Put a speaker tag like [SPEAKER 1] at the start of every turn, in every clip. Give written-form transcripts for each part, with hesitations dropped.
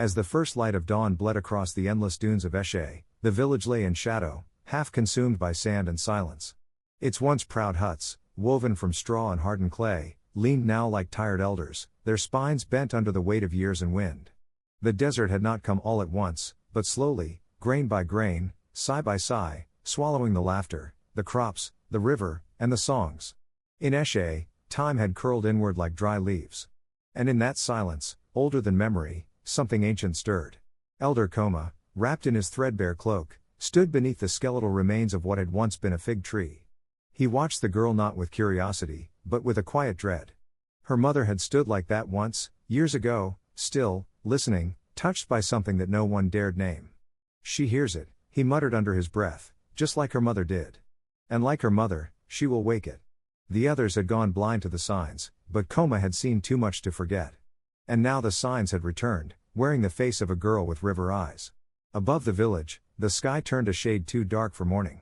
[SPEAKER 1] As the first light of dawn bled across the endless dunes of Eshe, the village lay in shadow, half consumed by sand and silence. Its once proud huts, woven from straw and hardened clay, leaned now like tired elders, their spines bent under the weight of years and wind. The desert had not come all at once, but slowly, grain by grain, sigh by sigh, swallowing the laughter, the crops, the river, and the songs. In Eshe, time had curled inward like dry leaves. And in that silence, older than memory, something ancient stirred. Elder Koma, wrapped in his threadbare cloak, stood beneath the skeletal remains of what had once been a fig tree. He watched the girl not with curiosity, but with a quiet dread. Her mother had stood like that once, years ago, still, listening, touched by something that no one dared name. She hears it, he muttered under his breath, just like her mother did. And like her mother, she will wake it. The others had gone blind to the signs, but Koma had seen too much to forget. And now the signs had returned, wearing the face of a girl with river eyes. Above the village, the sky turned a shade too dark for morning.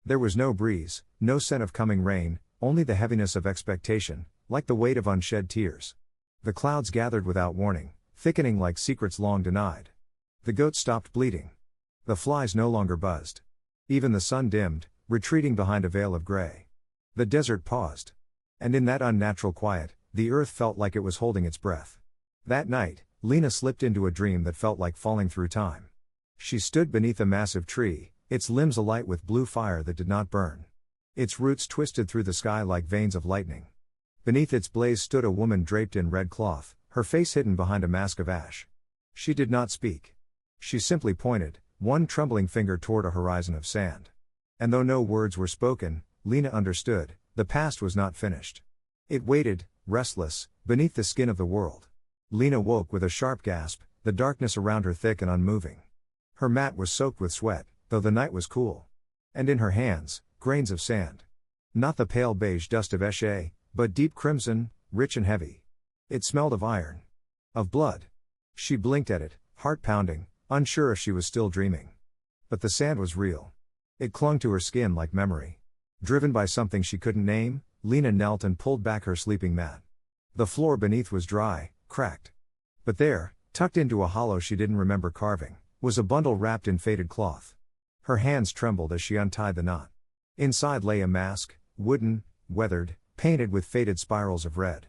[SPEAKER 1] There was no breeze, no scent of coming rain, only the heaviness of expectation, like the weight of unshed tears. The clouds gathered without warning, thickening like secrets long denied. The goats stopped bleating. The flies no longer buzzed. Even the sun dimmed, retreating behind a veil of gray. The desert paused. And in that unnatural quiet, the earth felt like it was holding its breath. That night, Lina slipped into a dream that felt like falling through time. She stood beneath a massive tree, its limbs alight with blue fire that did not burn. Its roots twisted through the sky like veins of lightning. Beneath its blaze stood a woman draped in red cloth, her face hidden behind a mask of ash. She did not speak. She simply pointed, one trembling finger toward a horizon of sand. And though no words were spoken, Lina understood, the past was not finished. It waited, restless, beneath the skin of the world. Lina woke with a sharp gasp, the darkness around her thick and unmoving. Her mat was soaked with sweat, though the night was cool. And in her hands, grains of sand. Not the pale beige dust of Eshe, but deep crimson, rich and heavy. It smelled of iron. Of blood. She blinked at it, heart pounding, unsure if she was still dreaming. But the sand was real. It clung to her skin like memory. Driven by something she couldn't name, Lina knelt and pulled back her sleeping mat. The floor beneath was dry, cracked. But there, tucked into a hollow she didn't remember carving, was a bundle wrapped in faded cloth. Her hands trembled as she untied the knot. Inside lay a mask, wooden, weathered, painted with faded spirals of red.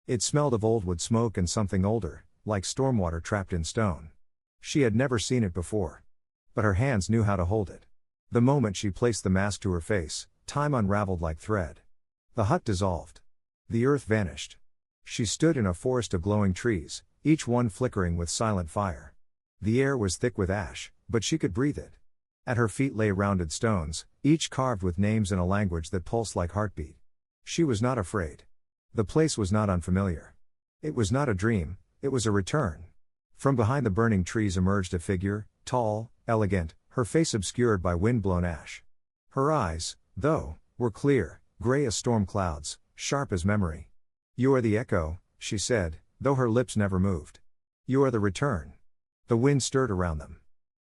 [SPEAKER 1] It smelled of old wood smoke and something older, like stormwater trapped in stone. She had never seen it before. But her hands knew how to hold it. The moment she placed the mask to her face, time unraveled like thread. The hut dissolved. The earth vanished. She stood in a forest of glowing trees, each one flickering with silent fire. The air was thick with ash, but she could breathe it. At her feet lay rounded stones, each carved with names in a language that pulsed like heartbeat. She was not afraid. The place was not unfamiliar. It was not a dream, it was a return. From behind the burning trees emerged a figure, tall, elegant, her face obscured by wind-blown ash. Her eyes, though, were clear, gray as storm clouds, sharp as memory. "You are the echo," she said, though her lips never moved. "You are the return." The wind stirred around them.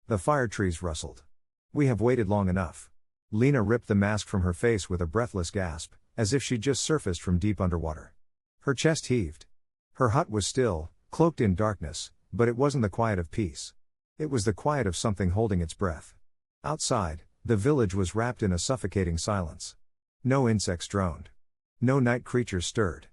[SPEAKER 1] The fire trees rustled. "We have waited long enough." Lina ripped the mask from her face with a breathless gasp, as if she'd just surfaced from deep underwater. Her chest heaved. Her hut was still, cloaked in darkness, but it wasn't the quiet of peace. It was the quiet of something holding its breath. Outside, the village was wrapped in a suffocating silence. No insects droned. No night creatures stirred.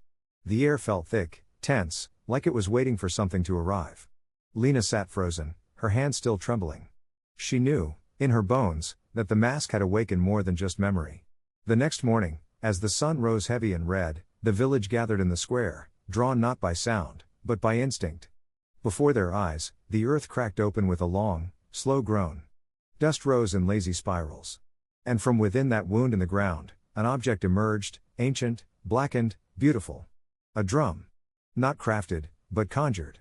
[SPEAKER 1] The air felt thick, tense, like it was waiting for something to arrive. Lina sat frozen, her hands still trembling. She knew, in her bones, that the mask had awakened more than just memory. The next morning, as the sun rose heavy and red, the village gathered in the square, drawn not by sound, but by instinct. Before their eyes, the earth cracked open with a long, slow groan. Dust rose in lazy spirals. And from within that wound in the ground, an object emerged, ancient, blackened, beautiful. A drum. Not crafted, but conjured.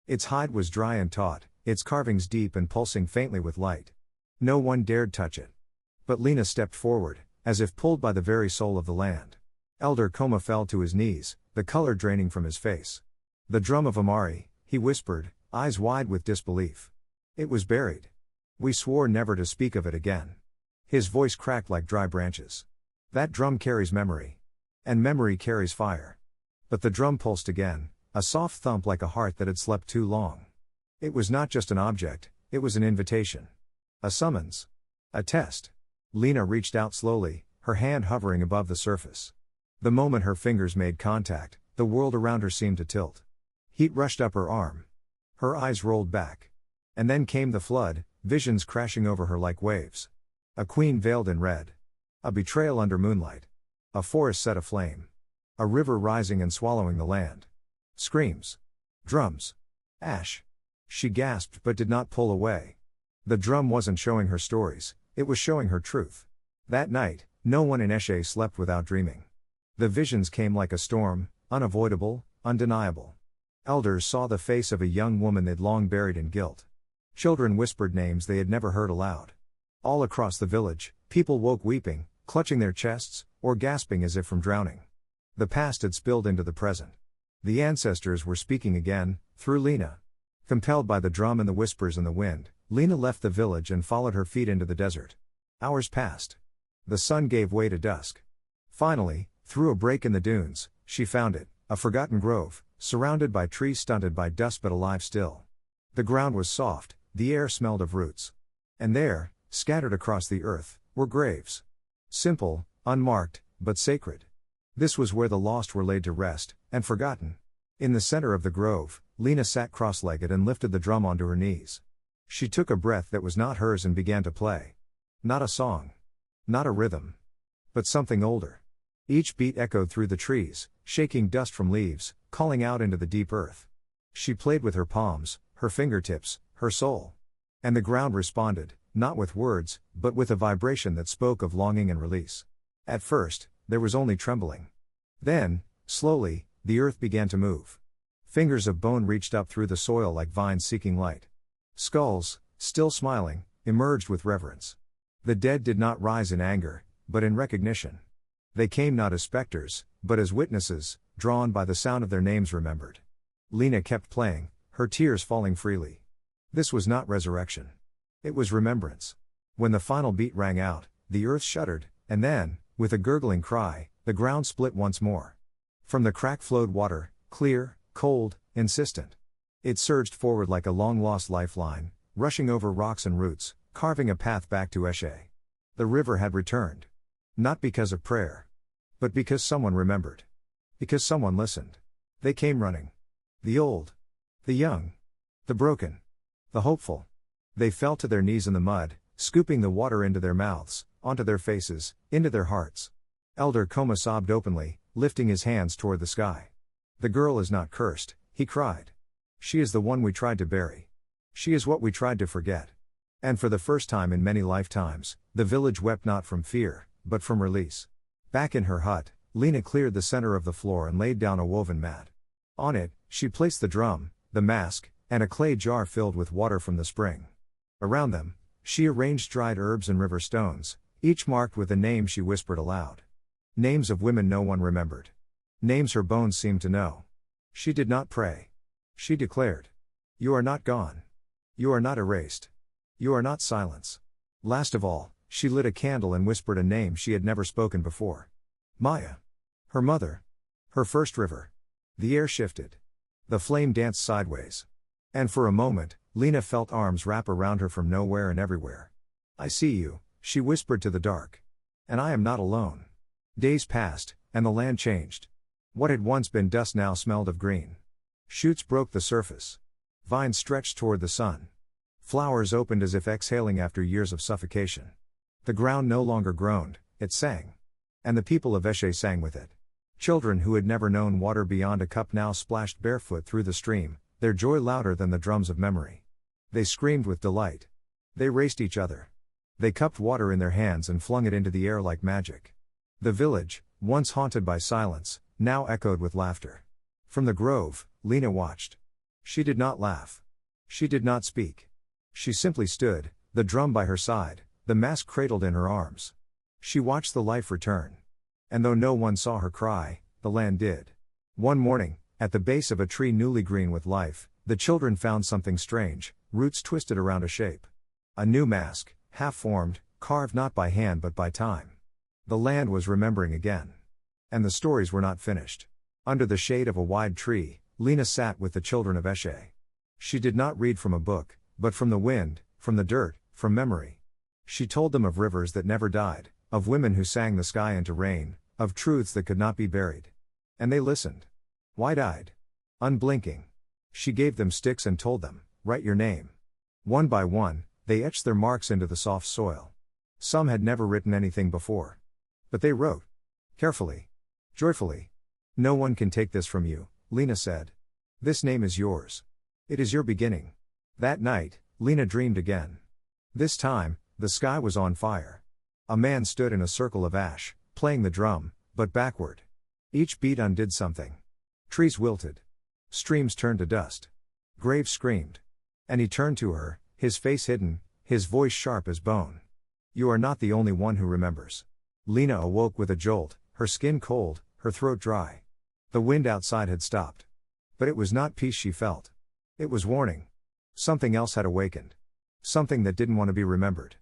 [SPEAKER 1] Its hide was dry and taut, its carvings deep and pulsing faintly with light. No one dared touch it. But Lina stepped forward, as if pulled by the very soul of the land. Elder Koma fell to his knees, the color draining from his face. "The drum of Amari," he whispered, eyes wide with disbelief. "It was buried. We swore never to speak of it again." His voice cracked like dry branches. "That drum carries memory. And memory carries fire." But the drum pulsed again, a soft thump like a heart that had slept too long. It was not just an object, it was an invitation. A summons. A test. Lina reached out slowly, her hand hovering above the surface. The moment her fingers made contact, the world around her seemed to tilt. Heat rushed up her arm. Her eyes rolled back. And then came the flood, visions crashing over her like waves. A queen veiled in red. A betrayal under moonlight. A forest set aflame. A river rising and swallowing the land. Screams. Drums. Ash. She gasped but did not pull away. The drum wasn't showing her stories, it was showing her truth. That night, no one in Eshe slept without dreaming. The visions came like a storm, unavoidable, undeniable. Elders saw the face of a young woman they'd long buried in guilt. Children whispered names they had never heard aloud. All across the village, people woke weeping, clutching their chests, or gasping as if from drowning. The past had spilled into the present. The ancestors were speaking again, through Lina. Compelled by the drum and the whispers in the wind, Lina left the village and followed her feet into the desert. Hours passed. The sun gave way to dusk. Finally, through a break in the dunes, she found it, a forgotten grove, surrounded by trees stunted by dust but alive still. The ground was soft, the air smelled of roots. And there, scattered across the earth, were graves. Simple, unmarked, but sacred. This was where the lost were laid to rest, and forgotten. In the center of the grove, Lina sat cross-legged and lifted the drum onto her knees. She took a breath that was not hers and began to play. Not a song. Not a rhythm. But something older. Each beat echoed through the trees, shaking dust from leaves, calling out into the deep earth. She played with her palms, her fingertips, her soul. And the ground responded, not with words, but with a vibration that spoke of longing and release. At first, there was only trembling. Then, slowly, the earth began to move. Fingers of bone reached up through the soil like vines seeking light. Skulls, still smiling, emerged with reverence. The dead did not rise in anger, but in recognition. They came not as specters, but as witnesses, drawn by the sound of their names remembered. Lina kept playing, her tears falling freely. This was not resurrection. It was remembrance. When the final beat rang out, the earth shuddered, and then, with a gurgling cry, the ground split once more. From the crack flowed water, clear, cold, insistent. It surged forward like a long-lost lifeline, rushing over rocks and roots, carving a path back to Eshe. The river had returned. Not because of prayer. But because someone remembered. Because someone listened. They came running. The old. The young. The broken. The hopeful. They fell to their knees in the mud, scooping the water into their mouths, onto their faces, into their hearts. Elder Koma sobbed openly, lifting his hands toward the sky. The girl is not cursed, he cried. She is the one we tried to bury. She is what we tried to forget. And for the first time in many lifetimes, the village wept not from fear, but from release. Back in her hut, Lina cleared the center of the floor and laid down a woven mat. On it, she placed the drum, the mask, and a clay jar filled with water from the spring. Around them, she arranged dried herbs and river stones, each marked with a name she whispered aloud. Names of women no one remembered. Names her bones seemed to know. She did not pray. She declared. You are not gone. You are not erased. You are not silence. Last of all, she lit a candle and whispered a name she had never spoken before. Maya. Her mother. Her first river. The air shifted. The flame danced sideways. And for a moment, Lina felt arms wrap around her from nowhere and everywhere. I see you, she whispered to the dark. And I am not alone. Days passed, and the land changed. What had once been dust now smelled of green. Shoots broke the surface. Vines stretched toward the sun. Flowers opened as if exhaling after years of suffocation. The ground no longer groaned, it sang. And the people of Eshe sang with it. Children who had never known water beyond a cup now splashed barefoot through the stream, their joy louder than the drums of memory. They screamed with delight. They raced each other. They cupped water in their hands and flung it into the air like magic. The village, once haunted by silence, now echoed with laughter. From the grove, Lina watched. She did not laugh. She did not speak. She simply stood, the drum by her side, the mask cradled in her arms. She watched the life return. And though no one saw her cry, the land did. One morning, at the base of a tree newly green with life, the children found something strange, roots twisted around a shape. A new mask, half-formed, carved not by hand but by time. The land was remembering again. And the stories were not finished. Under the shade of a wide tree, Lina sat with the children of Eshe. She did not read from a book, but from the wind, from the dirt, from memory. She told them of rivers that never died, of women who sang the sky into rain, of truths that could not be buried. And they listened. Wide-eyed. Unblinking. She gave them sticks and told them, "Write your name." One by one, they etched their marks into the soft soil. Some had never written anything before. But they wrote. Carefully. Joyfully. "No one can take this from you," Lina said. "This name is yours. It is your beginning." That night, Lina dreamed again. This time, the sky was on fire. A man stood in a circle of ash, playing the drum, but backward. Each beat undid something. Trees wilted. Streams turned to dust. Graves screamed. And he turned to her, his face hidden, his voice sharp as bone. "You are not the only one who remembers." Lina awoke with a jolt, her skin cold, her throat dry. The wind outside had stopped. But it was not peace she felt. It was warning. Something else had awakened. Something that didn't want to be remembered.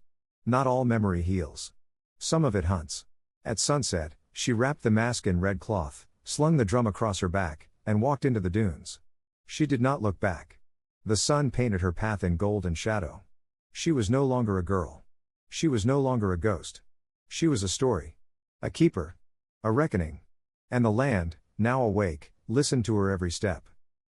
[SPEAKER 1] Not all memory heals. Some of it hunts. At sunset, she wrapped the mask in red cloth, slung the drum across her back, and walked into the dunes. She did not look back. The sun painted her path in gold and shadow. She was no longer a girl. She was no longer a ghost. She was a story. A keeper. A reckoning. And the land, now awake, listened to her every step.